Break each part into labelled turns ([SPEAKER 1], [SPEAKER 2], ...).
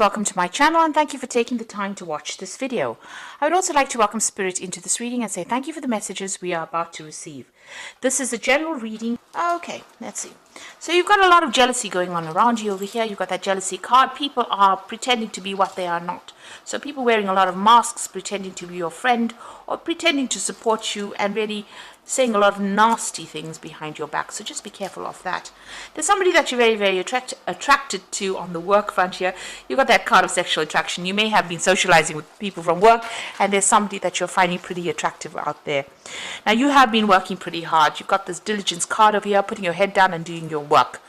[SPEAKER 1] Welcome to my channel and thank you for taking the time to watch this video. I would also like to welcome Spirit into this reading and say thank you for the messages we are about to receive. This is a general reading. Okay, let's see. So you've got a lot of jealousy going on around you over here. You've got that jealousy card. People are pretending to be what they are not. So people wearing a lot of masks, pretending to be your friend or pretending to support you and really saying a lot of nasty things behind your back. So just be careful of that. There's somebody that you're very, very attracted to on the work front here. You've got that card of sexual attraction. You may have been socializing with people from work and there's somebody that you're finding pretty attractive out there. Now you have been working pretty hard. You've got this diligence card over here, putting your head down and doing your work.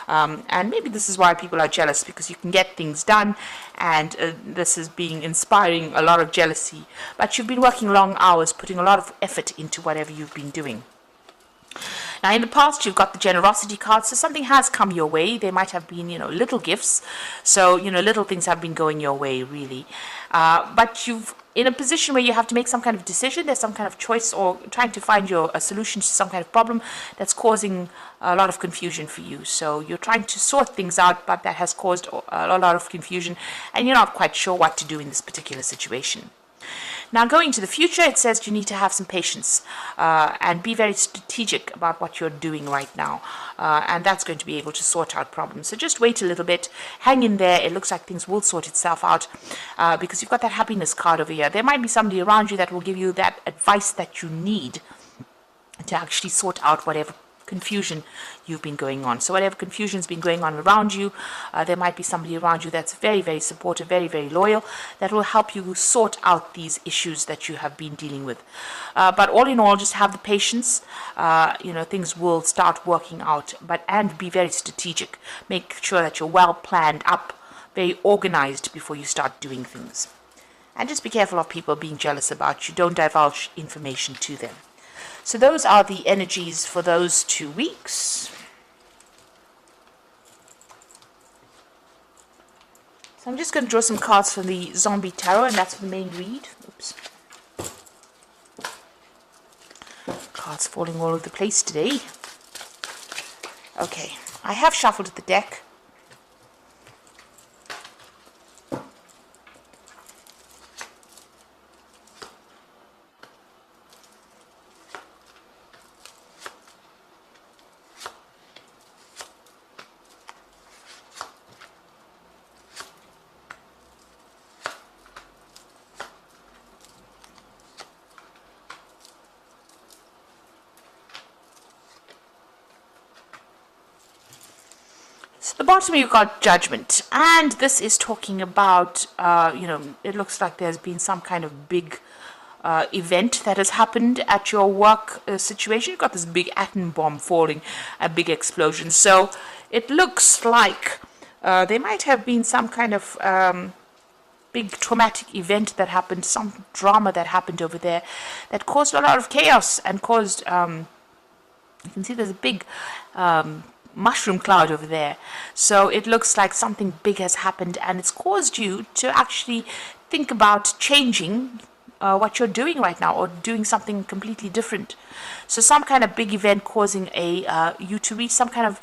[SPEAKER 1] And maybe this is why people are jealous, because you can get things done, and this is being inspiring a lot of jealousy. But you've been working long hours, putting a lot of effort into whatever you've been doing. Now, in the past, you've got the generosity card, so something has come your way. There might have been, little gifts. So, little things have been going your way, really. But you've in a position where you have to make some kind of decision. There's some kind of choice or trying to find a solution to some kind of problem that's causing a lot of confusion for you. So you're trying to sort things out, but that has caused a lot of confusion, and you're not quite sure what to do in this particular situation. Now, going to the future, it says you need to have some patience and be very strategic about what you're doing right now. And that's going to be able to sort out problems. So just wait a little bit, hang in there. It looks like things will sort itself out because you've got that happiness card over here. There might be somebody around you that will give you that advice that you need to actually sort out whatever confusion you've been going on. So whatever confusion's been going on around you, there might be somebody around you that's very, very supportive, very, very loyal, that will help you sort out these issues that you have been dealing with. But all in all, just have the patience. Things will start working out, and be very strategic. Make sure that you're well planned up, very organized before you start doing things. And just be careful of people being jealous about you. Don't divulge information to them. So those are the energies for those 2 weeks. So I'm just going to draw some cards from the Zombie Tarot, and that's for the main read. Oops. Cards falling all over the place today. Okay, I have shuffled the deck. So the bottom you've got Judgment, and this is talking about, it looks like there's been some kind of big event that has happened at your work situation. You've got this big atom bomb falling, a big explosion. So it looks like there might have been some kind of big traumatic event that happened, some drama that happened over there that caused a lot of chaos and caused, you can see there's a big mushroom cloud over there. So it looks like something big has happened, and it's caused you to actually think about changing what you're doing right now, or doing something completely different. So some kind of big event causing you to reach some kind of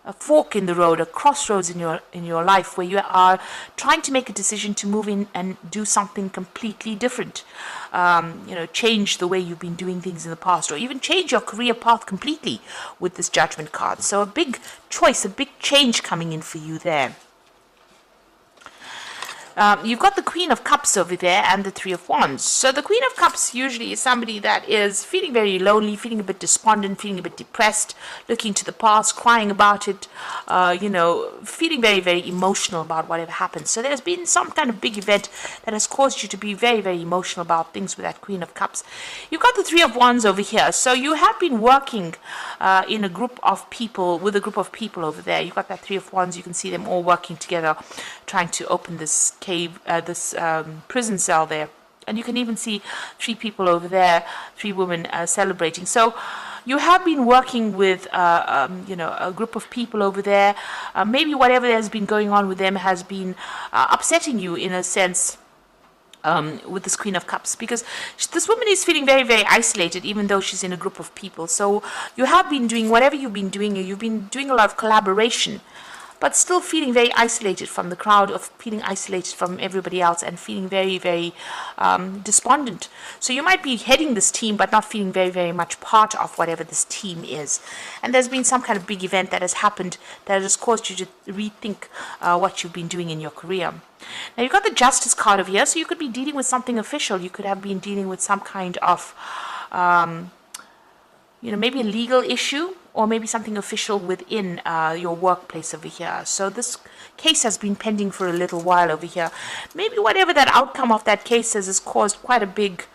[SPEAKER 1] a fork in the road, a crossroads in your life, where you are trying to make a decision to move in and do something completely different. Change the way you've been doing things in the past, or even change your career path completely with this Judgment card. So a big choice, a big change coming in for you there. You've got the Queen of Cups over there and the Three of Wands. So the Queen of Cups usually is somebody that is feeling very lonely, feeling a bit despondent, feeling a bit depressed, looking to the past, crying about it, feeling very, very emotional about whatever happened. So there's been some kind of big event that has caused you to be very, very emotional about things with that Queen of Cups. You've got the Three of Wands over here. So you have been working in a group of people, with a group of people over there. You've got that Three of Wands. You can see them all working together, trying to open this this prison cell there, and you can even see 3 people over there, 3 women celebrating. So you have been working with a group of people over there. Maybe whatever has been going on with them has been upsetting you in a sense, with this Queen of Cups, because this woman is feeling very, very isolated, even though she's in a group of people. So you have been doing whatever you've been doing. You've been doing a lot of collaboration but still feeling very isolated from the crowd, of feeling isolated from everybody else, and feeling very, very despondent. So you might be heading this team, but not feeling very, very much part of whatever this team is. And there's been some kind of big event that has happened that has caused you to rethink what you've been doing in your career. Now you've got the Justice card over here, so you could be dealing with something official. You could have been dealing with some kind of maybe a legal issue, or maybe something official within your workplace over here. So this case has been pending for a little while over here. Maybe whatever that outcome of that case is has caused quite a big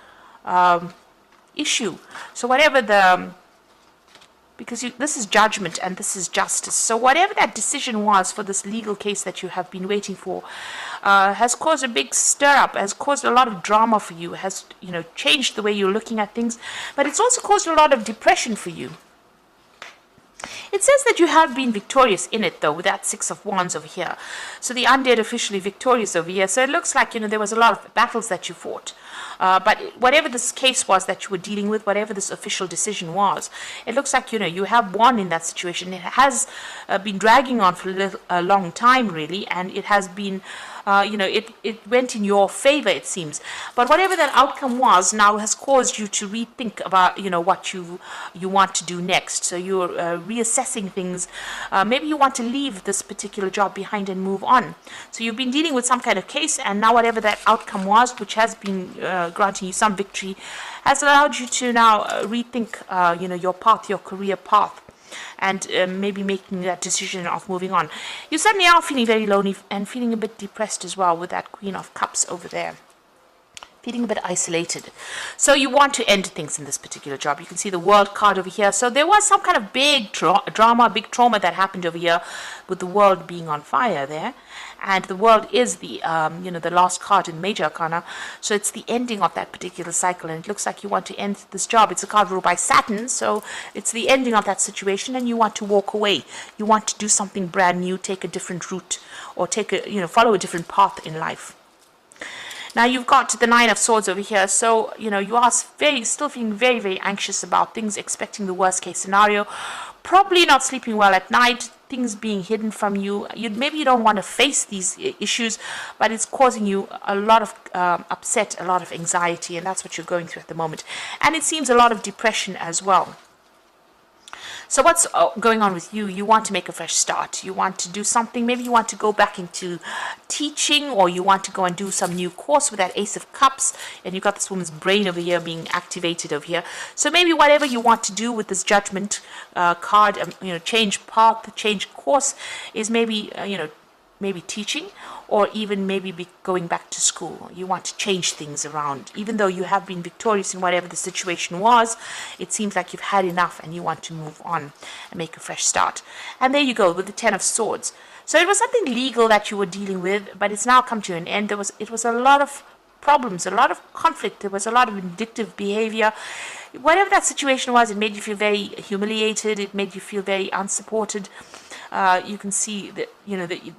[SPEAKER 1] issue. So whatever because this is judgment and this is justice. So whatever that decision was for this legal case that you have been waiting for has caused a big stir up, has caused a lot of drama for you, has changed the way you're looking at things, but it's also caused a lot of depression for you. It says that you have been victorious in it, though, with that Six of Wands over here. So the undead officially victorious over here. So it looks like, there was a lot of battles that you fought. But whatever this case was that you were dealing with, whatever this official decision was, it looks like, you have won in that situation. It has been dragging on for a long time, really, and it has been it went in your favor, it seems. But whatever that outcome was now has caused you to rethink about, what you want to do next. So you're reassessing things. Maybe you want to leave this particular job behind and move on. So you've been dealing with some kind of case, and now whatever that outcome was, which has been granting you some victory, has allowed you to now rethink, your path, your career path, and maybe making that decision of moving on. You suddenly are feeling very lonely and feeling a bit depressed as well with that Queen of Cups over there. Feeling a bit isolated. So you want to end things in this particular job. You can see the World card over here. So there was some kind of big drama, big trauma that happened over here with the World being on fire there. And the World is the, the last card in Major Arcana. So it's the ending of that particular cycle. And it looks like you want to end this job. It's a card ruled by Saturn. So it's the ending of that situation, and you want to walk away. You want to do something brand new, take a different route, or follow a different path in life. Now you've got the Nine of Swords over here, so you are still feeling very, very anxious about things, expecting the worst case scenario, probably not sleeping well at night, things being hidden from you. Maybe you don't want to face these issues, but it's causing you a lot of upset, a lot of anxiety, and that's what you're going through at the moment. And it seems a lot of depression as well. So what's going on with you? You want to make a fresh start. You want to do something. Maybe you want to go back into teaching, or you want to go and do some new course with that Ace of Cups. And you've got this woman's brain over here being activated over here. So maybe whatever you want to do with this Judgment card, change path, change course, is maybe, maybe teaching, or even maybe going back to school. You want to change things around. Even though you have been victorious in whatever the situation was, it seems like you've had enough and you want to move on and make a fresh start. And there you go with the Ten of Swords. So it was something legal that you were dealing with, but it's now come to an end. It was a lot of problems, a lot of conflict. There was a lot of vindictive behavior. Whatever that situation was, it made you feel very humiliated. It made you feel very unsupported. You can see that,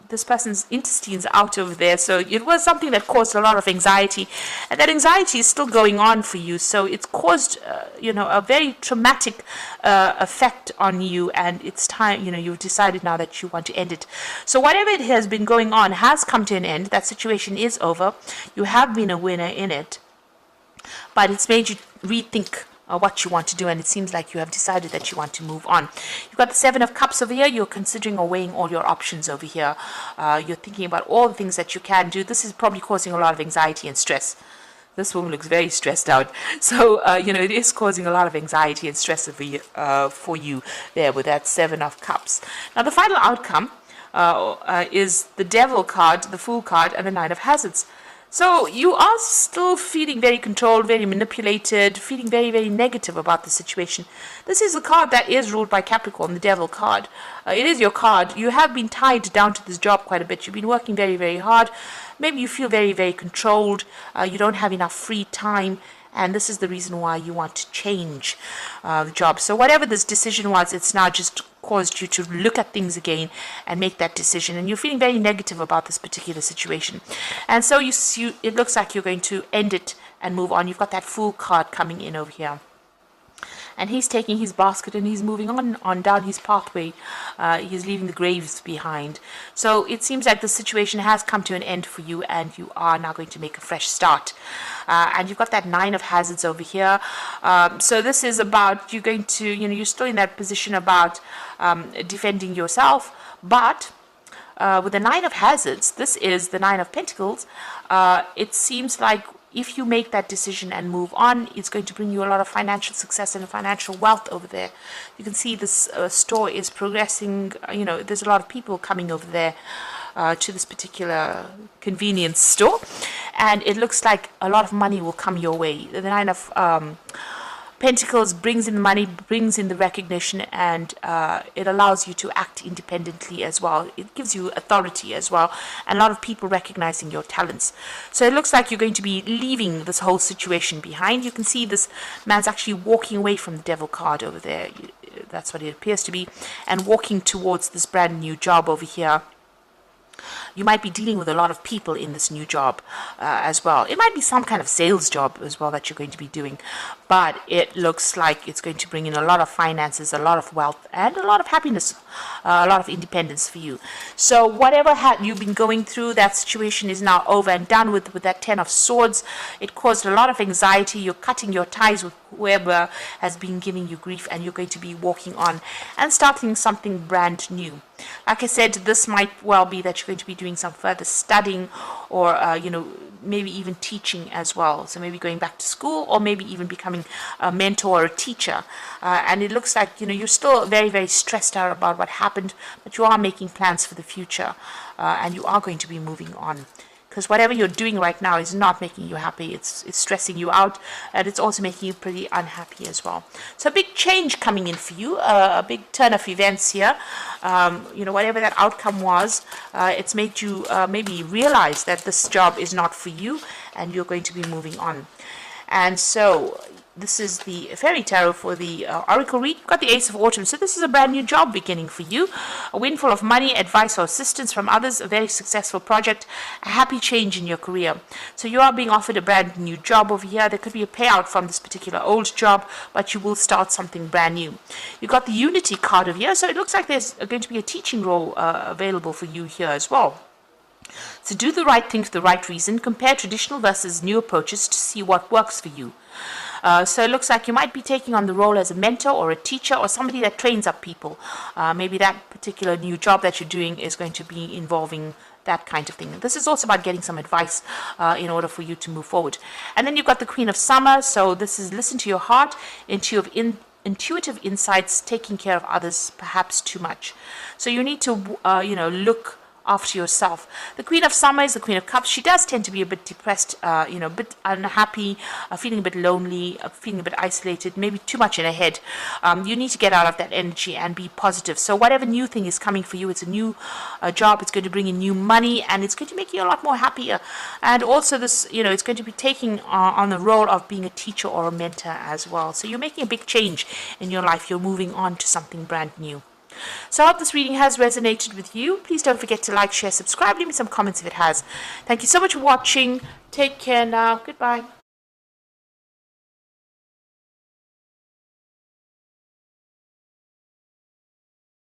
[SPEAKER 1] this person's intestines out over there. So it was something that caused a lot of anxiety. And that anxiety is still going on for you. So it's caused, a very traumatic effect on you. And it's time, you've decided now that you want to end it. So whatever it has been going on has come to an end. That situation is over. You have been a winner in it. But it's made you rethink what you want to do, and it seems like you have decided that you want to move on. You've got the Seven of Cups over here. You're considering or weighing all your options over here. You're thinking about all the things that you can do. This is probably causing a lot of anxiety and stress. This woman looks very stressed out. So, it is causing a lot of anxiety and stress for you there with that Seven of Cups. Now, the final outcome is the Devil card, the Fool card, and the Nine of Hazards. So you are still feeling very controlled, very manipulated, feeling very, very negative about the situation. This is a card that is ruled by Capricorn, the Devil card. It is your card. You have been tied down to this job quite a bit. You've been working very, very hard. Maybe you feel very, very controlled. You don't have enough free time. And this is the reason why you want to change the job. So whatever this decision was, it's now just caused you to look at things again and make that decision. And you're feeling very negative about this particular situation. And so it looks like you're going to end it and move on. You've got that Fool card coming in over here. and he's taking his basket and he's moving on down his pathway. He's leaving the graves behind. So it seems like the situation has come to an end for you, and you are now going to make a fresh start. And you've got that 9 of hazards over here. So this is about you're going to, you're still in that position about defending yourself, but with the 9 of hazards, this is the 9 of pentacles. It seems like if you make that decision and move on, it's going to bring you a lot of financial success and financial wealth over there. You can see this store is progressing. There's a lot of people coming over there to this particular convenience store, and it looks like a lot of money will come your way. The 9 of Pentacles brings in money, brings in the recognition, and it allows you to act independently as well. It gives you authority as well, and a lot of people recognizing your talents. So it looks like you're going to be leaving this whole situation behind. You can see this man's actually walking away from the Devil card over there. That's what it appears to be, and walking towards this brand new job over here. You might be dealing with a lot of people in this new job as well. It might be some kind of sales job as well that you're going to be doing, but it looks like it's going to bring in a lot of finances, a lot of wealth, and a lot of happiness, a lot of independence for you. So whatever you've been going through, that situation is now over and done with that 10 of swords. It caused a lot of anxiety. You're cutting your ties with whoever has been giving you grief, and you're going to be walking on and starting something brand new. Like I said, this might well be that you're going to be doing some further studying, or maybe even teaching as well. So maybe going back to school, or maybe even becoming a mentor or a teacher. And it looks like you're still very, very stressed out about what happened, but you are making plans for the future, and you are going to be moving on. Because whatever you're doing right now is not making you happy. It's stressing you out, and it's also making you pretty unhappy as well. So a big change coming in for you, a big turn of events here. Whatever that outcome was, it's made you maybe realize that this job is not for you, and you're going to be moving on. And so this is the Fairy Tarot for the Oracle read. You've got the Ace of Autumn. So this is a brand new job beginning for you. A windfall of money, advice or assistance from others, a very successful project, a happy change in your career. So you are being offered a brand new job over here. There could be a payout from this particular old job, but you will start something brand new. You've got the Unity card over here. So it looks like there's going to be a teaching role available for you here as well. So do the right thing for the right reason. Compare traditional versus new approaches to see what works for you. So it looks like you might be taking on the role as a mentor or a teacher or somebody that trains up people. Maybe that particular new job that you're doing is going to be involving that kind of thing. This is also about getting some advice in order for you to move forward. And then you've got the Queen of Summer. So this is listen to your heart, intuitive insights, taking care of others, perhaps too much. So you need to, look after yourself. The Queen of Summer is the Queen of Cups. She does tend to be a bit depressed, a bit unhappy, feeling a bit lonely, feeling a bit isolated, maybe too much in her head. You need to get out of that energy and be positive. So whatever new thing is coming for you, it's a new job, it's going to bring in new money, and it's going to make you a lot more happier. And also this, it's going to be taking on the role of being a teacher or a mentor as well. So you're making a big change in your life. You're moving on to something brand new. So I hope this reading has resonated with you. Please don't forget to like, share, subscribe, leave me some comments if it has. Thank you so much for watching. Take care now. Goodbye.